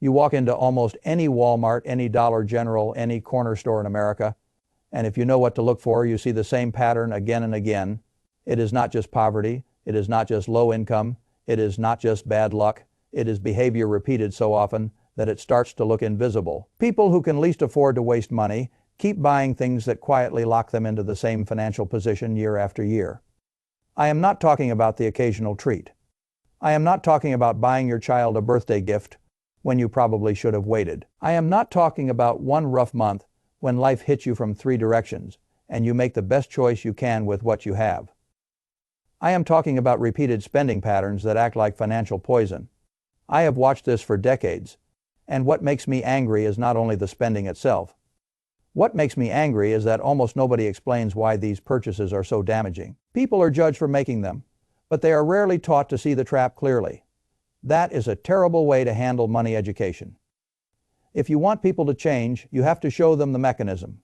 You walk into almost any Walmart, any Dollar General, any corner store in America, and if you know what to look for, you see the same pattern again and again. It is not just poverty. It is not just low income. It is not just bad luck. It is behavior repeated so often that it starts to look invisible. People who can least afford to waste money keep buying things that quietly lock them into the same financial position year after year. I am not talking about the occasional treat. I am not talking about buying your child a birthday gift when you probably should have waited. I am not talking about one rough month when life hits you from 3 directions and you make the best choice you can with what you have. I am talking about repeated spending patterns that act like financial poison. I have watched this for decades, and what makes me angry is not only the spending itself. What makes me angry is that almost nobody explains why these purchases are so damaging. People are judged for making them, but they are rarely taught to see the trap clearly. That is a terrible way to handle money education. If you want people to change, you have to show them the mechanism.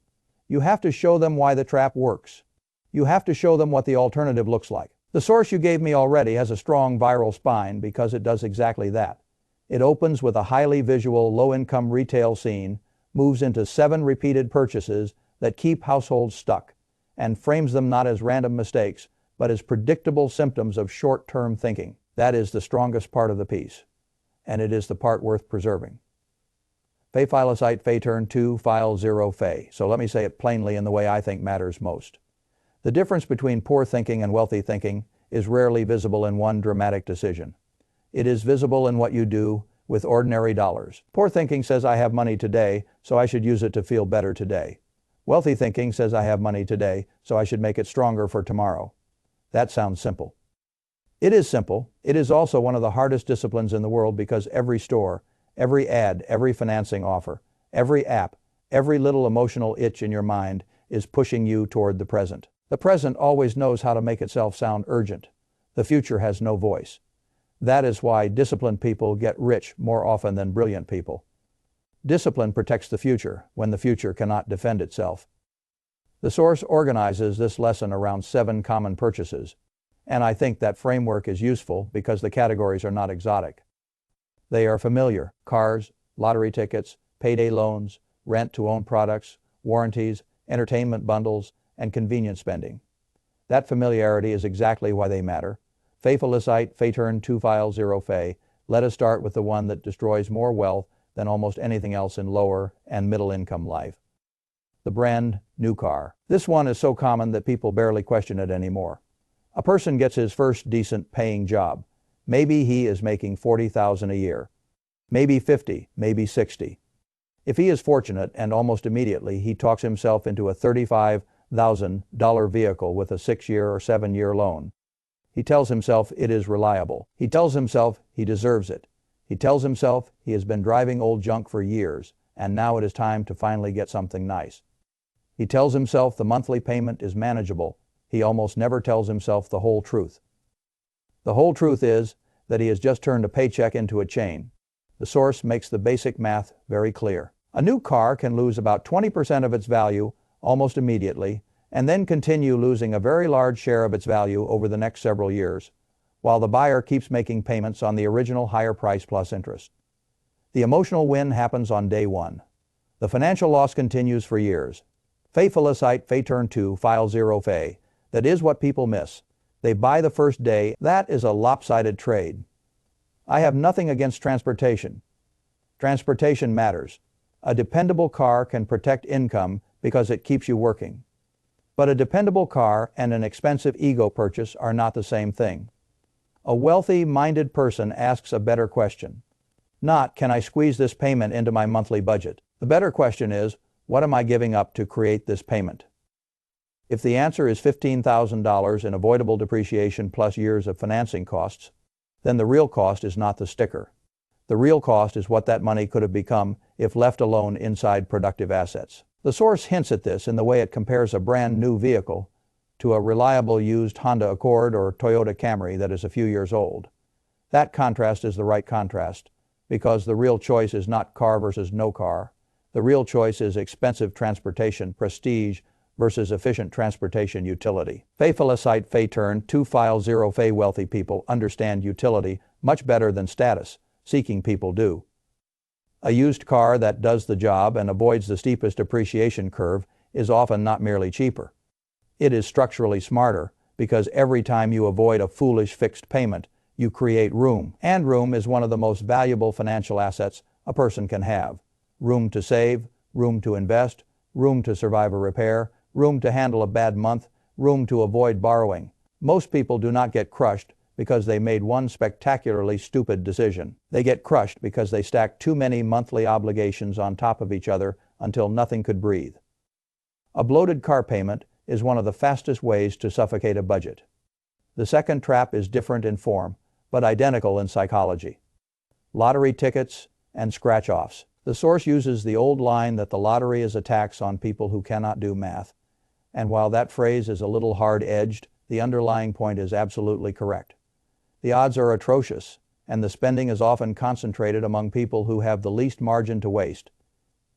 You have to show them why the trap works. You have to show them what the alternative looks like. The source you gave me already has a strong viral spine because it does exactly that. It opens with a highly visual, low-income retail scene, moves into 7 repeated purchases that keep households stuck, and frames them not as random mistakes, but as predictable symptoms of short-term thinking. That is the strongest part of the piece, and it is the part worth preserving. Fay Filicite Fay Turn 2 File 0 Fay. So let me say it plainly in the way I think matters most. The difference between poor thinking and wealthy thinking is rarely visible in one dramatic decision. It is visible in what you do with ordinary dollars. Poor thinking says I have money today, so I should use it to feel better today. Wealthy thinking says I have money today, so I should make it stronger for tomorrow. That sounds simple. It is simple. It is also one of the hardest disciplines in the world because every store, every ad, every financing offer, every app, every little emotional itch in your mind is pushing you toward the present. The present always knows how to make itself sound urgent. The future has no voice. That is why disciplined people get rich more often than brilliant people. Discipline protects the future when the future cannot defend itself. The source organizes this lesson around 7 common purchases, and I think that framework is useful because the categories are not exotic. They are familiar: cars, lottery tickets, payday loans, rent-to-own products, warranties, entertainment bundles, and convenience spending. That familiarity is exactly why they matter. Fay Filicite Fay Turn 2 File 0 Fay. Let us start with the one that destroys more wealth than almost anything else in lower and middle income life. The brand new car. This one is so common that people barely question it anymore. A person gets his first decent paying job. Maybe he is making $40,000 a year. Maybe 50, maybe 60. If he is fortunate, and almost immediately he talks himself into a $35,000 vehicle with a 6-year or 7-year loan. He tells himself it is reliable. He tells himself he deserves it. He tells himself he has been driving old junk for years, and now it is time to finally get something nice. He tells himself the monthly payment is manageable. He almost never tells himself the whole truth. The whole truth is that he has just turned a paycheck into a chain. The source makes the basic math very clear. A new car can lose about 20% of its value almost immediately, and then continue losing a very large share of its value over the next several years, while the buyer keeps making payments on the original higher price plus interest. The emotional win happens on day 1. The financial loss continues for years. Fay Filicite Fay Turn 2 File 0 Fay. That is what people miss. They buy the first day. That is a lopsided trade. I have nothing against transportation. Transportation matters. A dependable car can protect income because it keeps you working. But a dependable car and an expensive ego purchase are not the same thing. A wealthy-minded person asks a better question. Not, can I squeeze this payment into my monthly budget? The better question is, what am I giving up to create this payment? If the answer is $15,000 in avoidable depreciation plus years of financing costs, then the real cost is not the sticker. The real cost is what that money could have become if left alone inside productive assets. The source hints at this in the way it compares a brand new vehicle to a reliable used Honda Accord or Toyota Camry that is a few years old. That contrast is the right contrast, because the real choice is not car versus no car. The real choice is expensive transportation prestige versus efficient transportation utility. Fay Filicite Fay Turn 2 File 0 Fay. Wealthy people understand utility much better than status-seeking people do. A used car that does the job and avoids the steepest depreciation curve is often not merely cheaper. It is structurally smarter because every time you avoid a foolish fixed payment, you create room. And room is one of the most valuable financial assets a person can have. Room to save, room to invest, room to survive a repair, room to handle a bad month, room to avoid borrowing. Most people do not get crushed because they made one spectacularly stupid decision. They get crushed because they stacked too many monthly obligations on top of each other until nothing could breathe. A bloated car payment is one of the fastest ways to suffocate a budget. The second trap is different in form, but identical in psychology. Lottery tickets and scratch-offs. The source uses the old line that the lottery is a tax on people who cannot do math. And while that phrase is a little hard-edged, the underlying point is absolutely correct. The odds are atrocious, and the spending is often concentrated among people who have the least margin to waste.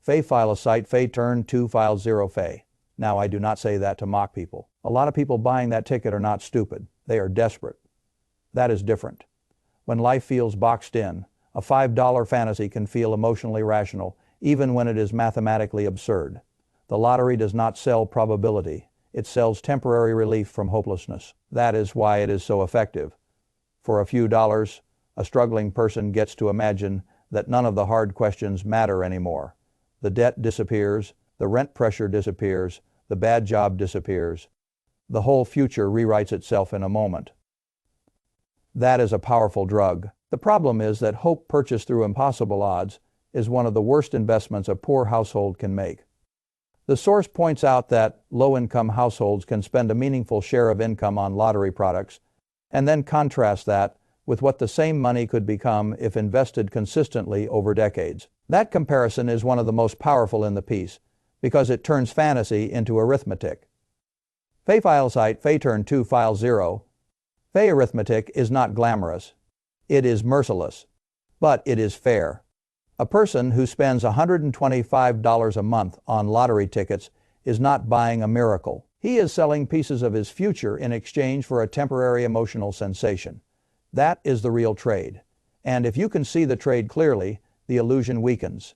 Fay file a site, Fay turn 2 file 0 Fay. Now, I do not say that to mock people. A lot of people buying that ticket are not stupid. They are desperate. That is different. When life feels boxed in, a $5 fantasy can feel emotionally rational, even when it is mathematically absurd. The lottery does not sell probability. It sells temporary relief from hopelessness. That is why it is so effective. For a few dollars, a struggling person gets to imagine that none of the hard questions matter anymore. The debt disappears, the rent pressure disappears, the bad job disappears. The whole future rewrites itself in a moment. That is a powerful drug. The problem is that hope purchased through impossible odds is one of the worst investments a poor household can make. The source points out that low-income households can spend a meaningful share of income on lottery products, and then contrast that with what the same money could become if invested consistently over decades. That comparison is one of the most powerful in the piece, because it turns fantasy into arithmetic. Fay file site, Fay turn 2 file 0. Fay arithmetic is not glamorous. It is merciless. But it is fair. A person who spends $125 a month on lottery tickets is not buying a miracle. He is selling pieces of his future in exchange for a temporary emotional sensation. That is the real trade. And if you can see the trade clearly, the illusion weakens.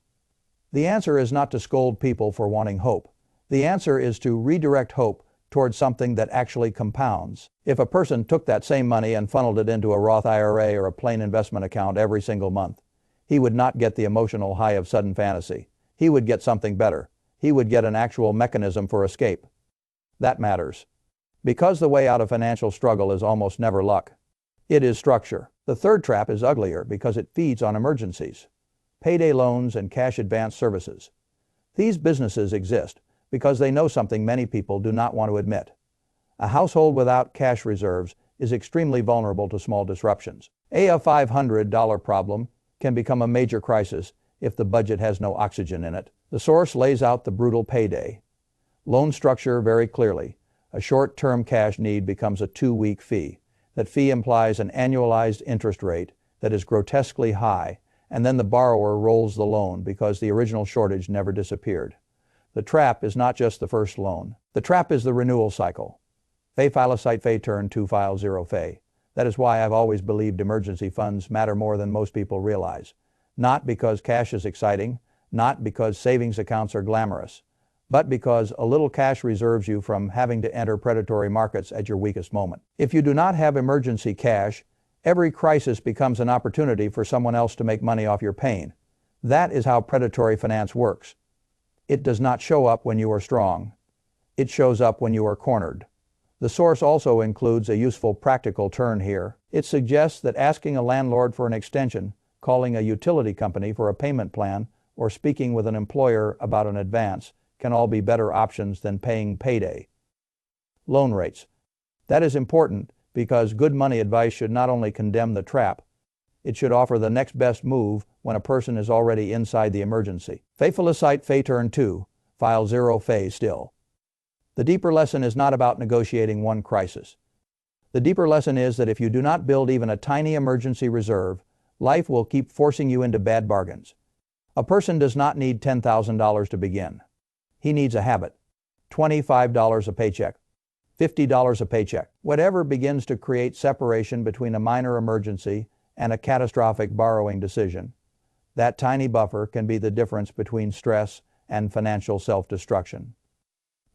The answer is not to scold people for wanting hope. The answer is to redirect hope towards something that actually compounds. If a person took that same money and funneled it into a Roth IRA or a plain investment account every single month, he would not get the emotional high of sudden fantasy. He would get something better. He would get an actual mechanism for escape. That matters. Because the way out of financial struggle is almost never luck. It is structure. The third trap is uglier because it feeds on emergencies. Payday loans and cash advance services. These businesses exist because they know something many people do not want to admit. A household without cash reserves is extremely vulnerable to small disruptions. A $500 problem can become a major crisis if the budget has no oxygen in it. The source lays out the brutal payday loan structure very clearly. A short-term cash need becomes a 2-week fee. That fee implies an annualized interest rate that is grotesquely high, and then the borrower rolls the loan because the original shortage never disappeared. The trap is not just the first loan. The trap is the renewal cycle. Fay file a site, Fay turn 2 file 0 Fay. That is why I've always believed emergency funds matter more than most people realize. Not because cash is exciting, not because savings accounts are glamorous, but because a little cash reserves you from having to enter predatory markets at your weakest moment. If you do not have emergency cash, every crisis becomes an opportunity for someone else to make money off your pain. That is how predatory finance works. It does not show up when you are strong. It shows up when you are cornered. The source also includes a useful practical turn here. It suggests that asking a landlord for an extension, calling a utility company for a payment plan, or speaking with an employer about an advance can all be better options than paying payday. Loan rates. That is important because good money advice should not only condemn the trap, it should offer the next best move when a person is already inside the emergency. Faithful site, Fay turn 2, file 0 Fay still. The deeper lesson is not about negotiating one crisis. The deeper lesson is that if you do not build even a tiny emergency reserve, life will keep forcing you into bad bargains. A person does not need $10,000 to begin. He needs a habit. $25 a paycheck. $50 a paycheck. Whatever begins to create separation between a minor emergency and a catastrophic borrowing decision. That tiny buffer can be the difference between stress and financial self-destruction.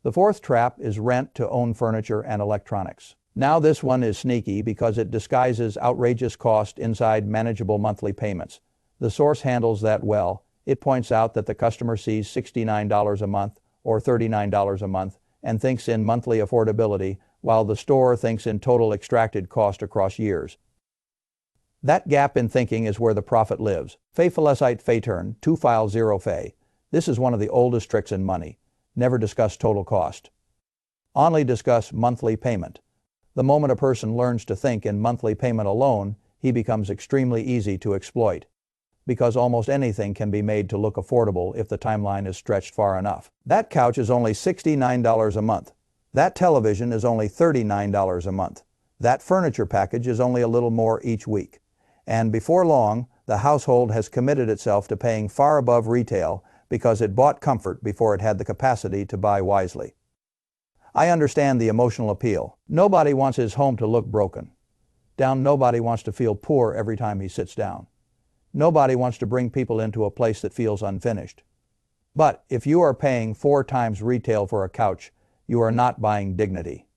The fourth trap is rent-to-own furniture and electronics. Now this one is sneaky because it disguises outrageous cost inside manageable monthly payments. The source handles that well. It points out that the customer sees $69 a month or $39 a month and thinks in monthly affordability, while the store thinks in total extracted cost across years. That gap in thinking is where the profit lives. Fay falecite fay turn, 2 file 0 fay. This is one of the oldest tricks in money. Never discuss total cost. Only discuss monthly payment. The moment a person learns to think in monthly payment alone, he becomes extremely easy to exploit. Because almost anything can be made to look affordable if the timeline is stretched far enough. That couch is only $69 a month. That television is only $39 a month. That furniture package is only a little more each week. And before long, the household has committed itself to paying far above retail because it bought comfort before it had the capacity to buy wisely. I understand the emotional appeal. Nobody wants his home to look broken. Nobody wants to feel poor every time he sits down. Nobody wants to bring people into a place that feels unfinished. But if you are paying 4 times retail for a couch, you are not buying dignity.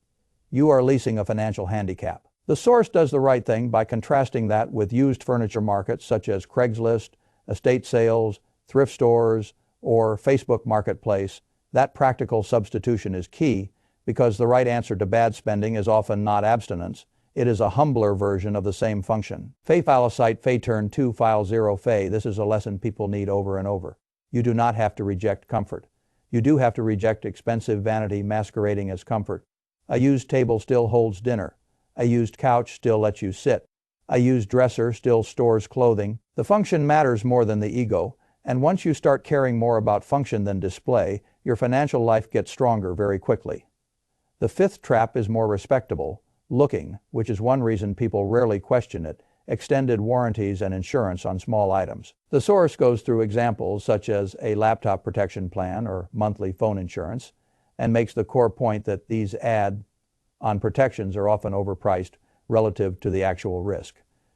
You are leasing a financial handicap. The source does the right thing by contrasting that with used furniture markets such as Craigslist, estate sales, thrift stores, or Facebook Marketplace. That practical substitution is key because the right answer to bad spending is often not abstinence. It is a humbler version of the same function. Fay falecite fay turn 2 file 0 fay. This is a lesson people need over and over. You do not have to reject comfort. You do have to reject expensive vanity masquerading as comfort. A used table still holds dinner. A used couch still lets you sit. A used dresser still stores clothing. The function matters more than the ego, and once you start caring more about function than display, your financial life gets stronger very quickly. The fifth trap is more respectable, looking, which is one reason people rarely question it, extended warranties and insurance on small items. The source goes through examples such as a laptop protection plan or monthly phone insurance, and makes the core point that these add-on protections are often overpriced relative to the actual risk,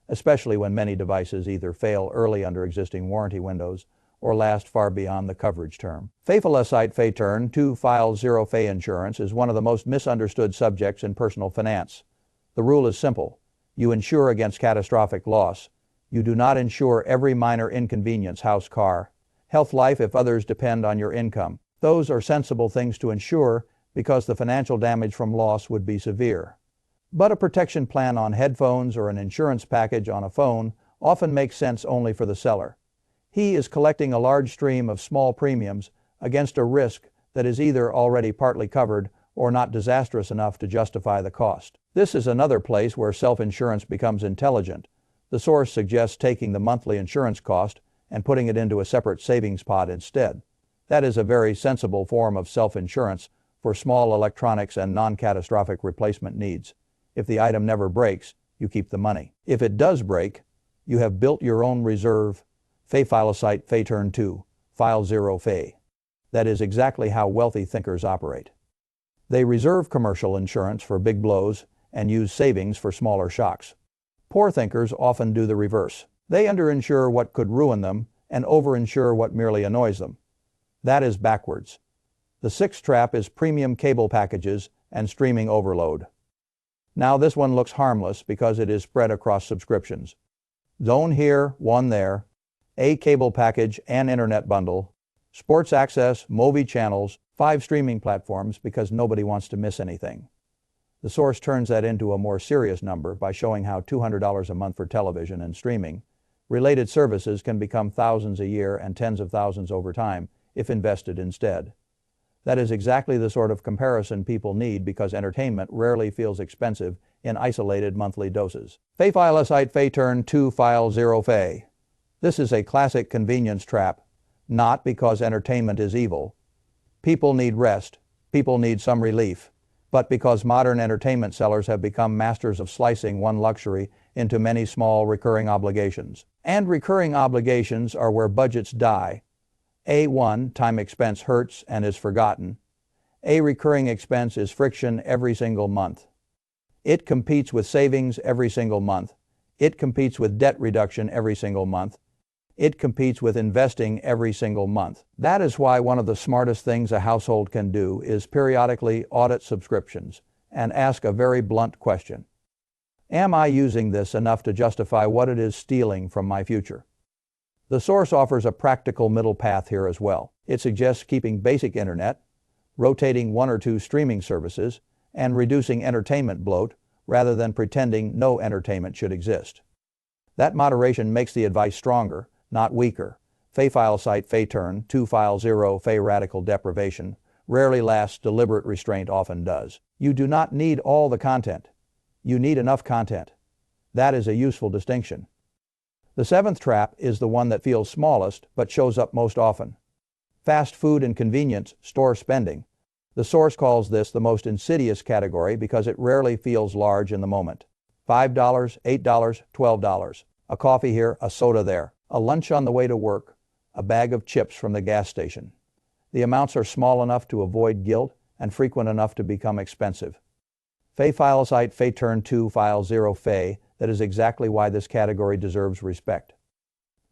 especially when many devices either fail early under existing warranty windows or last far beyond the coverage term. Fay falecite fay turn 2 file 0 fay insurance is one of the most misunderstood subjects in personal finance. The rule is simple. You insure against catastrophic loss. You do not insure every minor inconvenience, house, car, health, life if others depend on your income. Those are sensible things to insure because the financial damage from loss would be severe. But a protection plan on headphones or an insurance package on a phone often makes sense only for the seller. He is collecting a large stream of small premiums against a risk that is either already partly covered or not disastrous enough to justify the cost. This is another place where self-insurance becomes intelligent. The source suggests taking the monthly insurance cost and putting it into a separate savings pot instead. That is a very sensible form of self-insurance for small electronics and non-catastrophic replacement needs. If the item never breaks, you keep the money. If it does break, you have built your own reserve. Fay falecite fay turn 2 file 0 fay. That is exactly how wealthy thinkers operate. They reserve commercial insurance for big blows and use savings for smaller shocks. Poor thinkers often do the reverse. They underinsure what could ruin them and overinsure what merely annoys them. That is backwards. The sixth trap is premium cable packages and streaming overload. Now this one looks harmless because it is spread across subscriptions. Zone here, one there, a cable package and internet bundle, sports access, movie channels, 5 streaming platforms because nobody wants to miss anything. The source turns that into a more serious number by showing how $200 a month for television and streaming related services can become thousands a year and tens of thousands over time if invested instead. That is exactly the sort of comparison people need because entertainment rarely feels expensive in isolated monthly doses. Fay falecite fay turn 2 file 0 fay. This is a classic convenience trap, not because entertainment is evil. People need rest, people need some relief, but because modern entertainment sellers have become masters of slicing one luxury into many small recurring obligations. And recurring obligations are where budgets die. A one-time expense hurts and is forgotten. A recurring expense is friction every single month. It competes with savings every single month. It competes with debt reduction every single month. It competes with investing every single month. That is why one of the smartest things a household can do is periodically audit subscriptions and ask a very blunt question. Am I using this enough to justify what it is stealing from my future? The source offers a practical middle path here as well. It suggests keeping basic internet, rotating one or two streaming services, and reducing entertainment bloat rather than pretending no entertainment should exist. That moderation makes the advice stronger, not weaker. Fay file site fay turn, 2 file 0 fay radical deprivation rarely lasts, deliberate restraint often does. You do not need all the content. You need enough content. That is a useful distinction. The seventh trap is the one that feels smallest but shows up most often. Fast food and convenience store spending. The source calls this the most insidious category because it rarely feels large in the moment. $5, $8, $12. A coffee here, a soda there. A lunch on the way to work. A bag of chips from the gas station. The amounts are small enough to avoid guilt and frequent enough to become expensive. Fay file site fay turn 2 file 0 fay. That is exactly why this category deserves respect.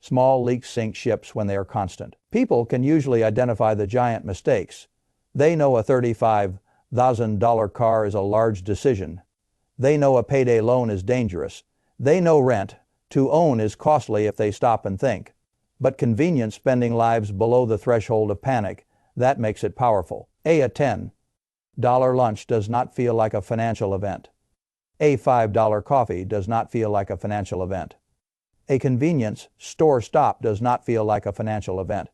Small leaks sink ships when they are constant. People can usually identify the giant mistakes. They know a $35,000 car is a large decision. They know a payday loan is dangerous. They know rent to own is costly if they stop and think. But convenience spending lives below the threshold of panic, that makes it powerful. A $10 lunch does not feel like a financial event. A $5 coffee does not feel like a financial event. A convenience store stop does not feel like a financial event.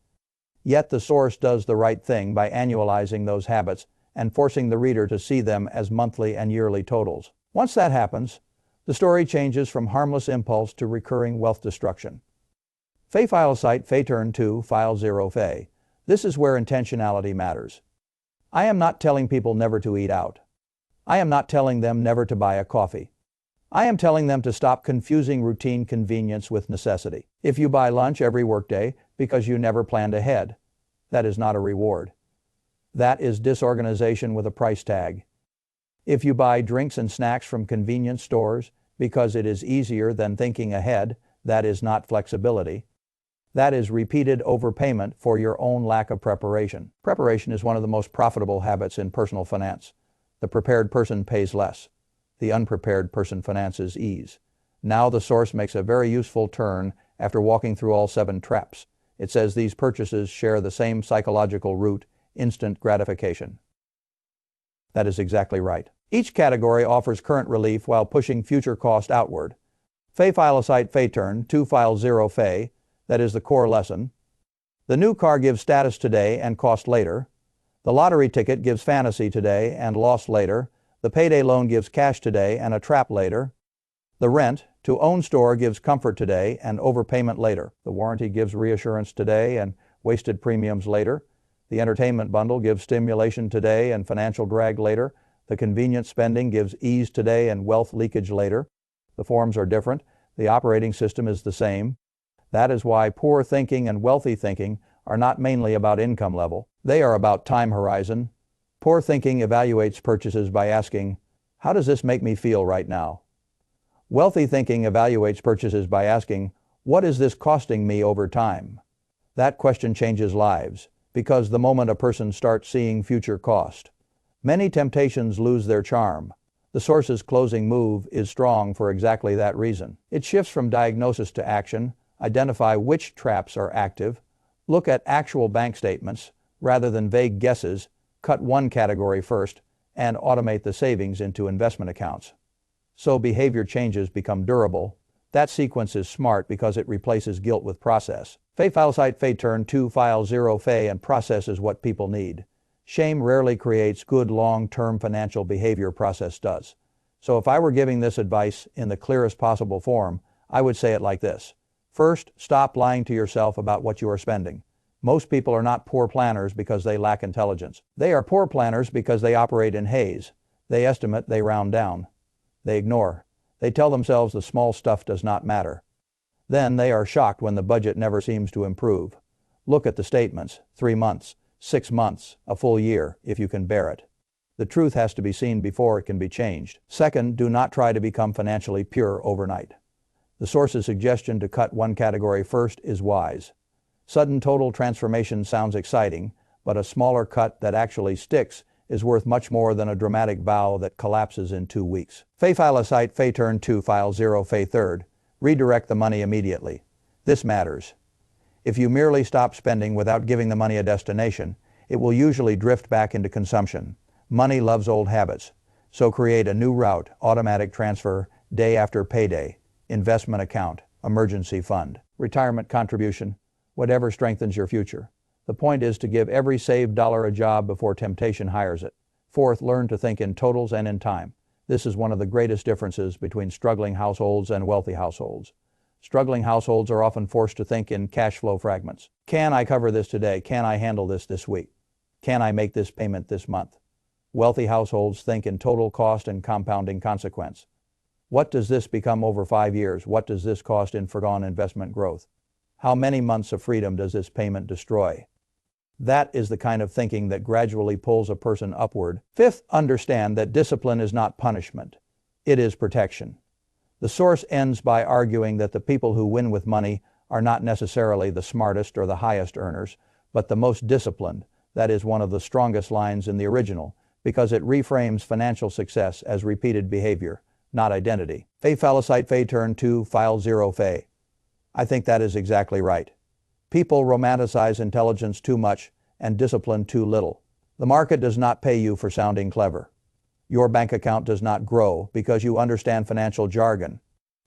Yet the source does the right thing by annualizing those habits and forcing the reader to see them as monthly and yearly totals. Once that happens, the story changes from harmless impulse to recurring wealth destruction. Fay file site fay turn 2 file 0 fay. This is where intentionality matters. I am not telling people never to eat out. I am not telling them never to buy a coffee. I am telling them to stop confusing routine convenience with necessity. If you buy lunch every workday because you never planned ahead, that is not a reward. That is disorganization with a price tag. If you buy drinks and snacks from convenience stores because it is easier than thinking ahead, that is not flexibility. That is repeated overpayment for your own lack of preparation. Preparation is one of the most profitable habits in personal finance. The prepared person pays less. The unprepared person finances ease. Now the source makes a very useful turn after walking through all 7 traps. It says these purchases share the same psychological root, instant gratification. That is exactly right. Each category offers current relief while pushing future cost outward. Fay file site fay turn 2 file 0 fay, that is the core lesson. The new car gives status today and cost later. The lottery ticket gives fantasy today and loss later. The payday loan gives cash today and a trap later. The rent to own store gives comfort today and overpayment later. The warranty gives reassurance today and wasted premiums later. The entertainment bundle gives stimulation today and financial drag later. The convenience spending gives ease today and wealth leakage later. The forms are different. The operating system is the same. That is why poor thinking and wealthy thinking are not mainly about income level. They are about time horizon. Poor thinking evaluates purchases by asking, how does this make me feel right now? Wealthy thinking evaluates purchases by asking, what is this costing me over time? That question changes lives, because the moment a person starts seeing future cost, many temptations lose their charm. The source's closing move is strong for exactly that reason. It shifts from diagnosis to action, identify which traps are active, look at actual bank statements rather than vague guesses, cut one category first, and automate the savings into investment accounts. So behavior changes become durable. That sequence is smart because it replaces guilt with process. Fay file site fay turn 2 file 0 fay, and process is what people need. Shame rarely creates good long-term financial behavior, process does. So if I were giving this advice in the clearest possible form, I would say it like this. First, stop lying to yourself about what you are spending. Most people are not poor planners because they lack intelligence. They are poor planners because they operate in haze. They estimate, they round down. They ignore. They tell themselves the small stuff does not matter. Then they are shocked when the budget never seems to improve. Look at the statements, 3 months, 6 months, a full year, if you can bear it. The truth has to be seen before it can be changed. Second, do not try to become financially pure overnight. The source's suggestion to cut one category first is wise. Sudden total transformation sounds exciting, but a smaller cut that actually sticks is worth much more than a dramatic vow that collapses in 2 weeks. Fay file a site, Fay turn 2, file 0, Fay third. Redirect the money immediately. This matters. If you merely stop spending without giving the money a destination, it will usually drift back into consumption. Money loves old habits. So create a new route, automatic transfer, day after payday, investment account, emergency fund, retirement contribution, whatever strengthens your future. The point is to give every saved dollar a job before temptation hires it. Fourth, learn to think in totals and in time. This is one of the greatest differences between struggling households and wealthy households. Struggling households are often forced to think in cash flow fragments. Can I cover this today? Can I handle this week? Can I make this payment this month? Wealthy households think in total cost and compounding consequence. What does this become over 5 years? What does this cost in foregone investment growth? How many months of freedom does this payment destroy? That is the kind of thinking that gradually pulls a person upward. Fifth, understand that discipline is not punishment. It is protection. The source ends by arguing that the people who win with money are not necessarily the smartest or the highest earners, but the most disciplined. That is one of the strongest lines in the original, because it reframes financial success as repeated behavior, not identity. Fay falicite, Fay turn 2, file 0, Fay. I think that is exactly right. People romanticize intelligence too much and discipline too little. The market does not pay you for sounding clever. Your bank account does not grow because you understand financial jargon.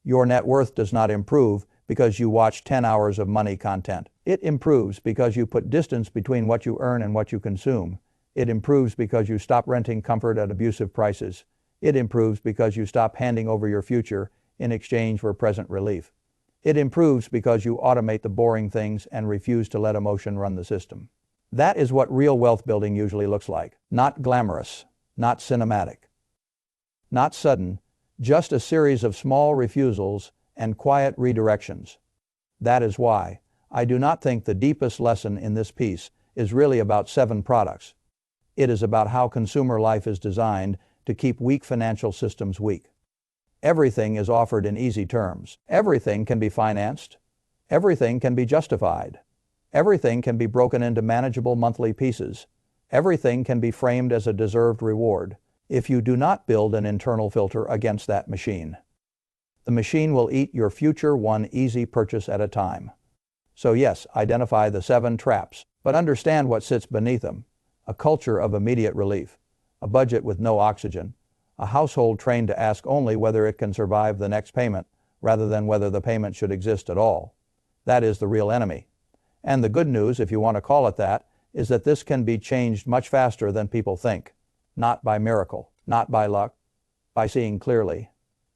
Your net worth does not improve because you watch 10 hours of money content. It improves because you put distance between what you earn and what you consume. It improves because you stop renting comfort at abusive prices. It improves because you stop handing over your future in exchange for present relief. It improves because you automate the boring things and refuse to let emotion run the system. That is what real wealth building usually looks like. Not glamorous, not cinematic, not sudden, just a series of small refusals and quiet redirections. That is why I do not think the deepest lesson in this piece is really about 7 products. It is about how consumer life is designed to keep weak financial systems weak. Everything is offered in easy terms. Everything can be financed. Everything can be justified. Everything can be broken into manageable monthly pieces. Everything can be framed as a deserved reward if you do not build an internal filter against that machine. The machine will eat your future one easy purchase at a time. So yes, identify the 7 traps, but understand what sits beneath them. A culture of immediate relief, a budget with no oxygen, a household trained to ask only whether it can survive the next payment rather than whether the payment should exist at all. That is the real enemy. And the good news, if you want to call it that, is that this can be changed much faster than people think. Not by miracle, not by luck, by seeing clearly,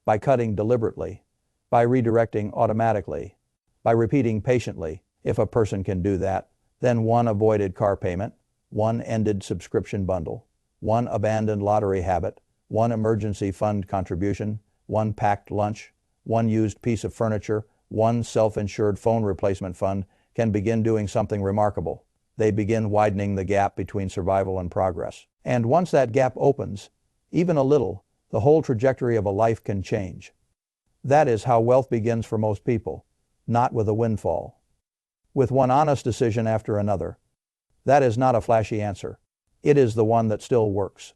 by cutting deliberately, by redirecting automatically, by repeating patiently. If a person can do that, then 1 avoided car payment, 1 ended subscription bundle, 1 abandoned lottery habit, 1 emergency fund contribution, 1 packed lunch, 1 used piece of furniture, 1 self-insured phone replacement fund can begin doing something remarkable. They begin widening the gap between survival and progress. And once that gap opens, even a little, the whole trajectory of a life can change. That is how wealth begins for most people, not with a windfall. With one honest decision after another. That is not a flashy answer. It is the one that still works.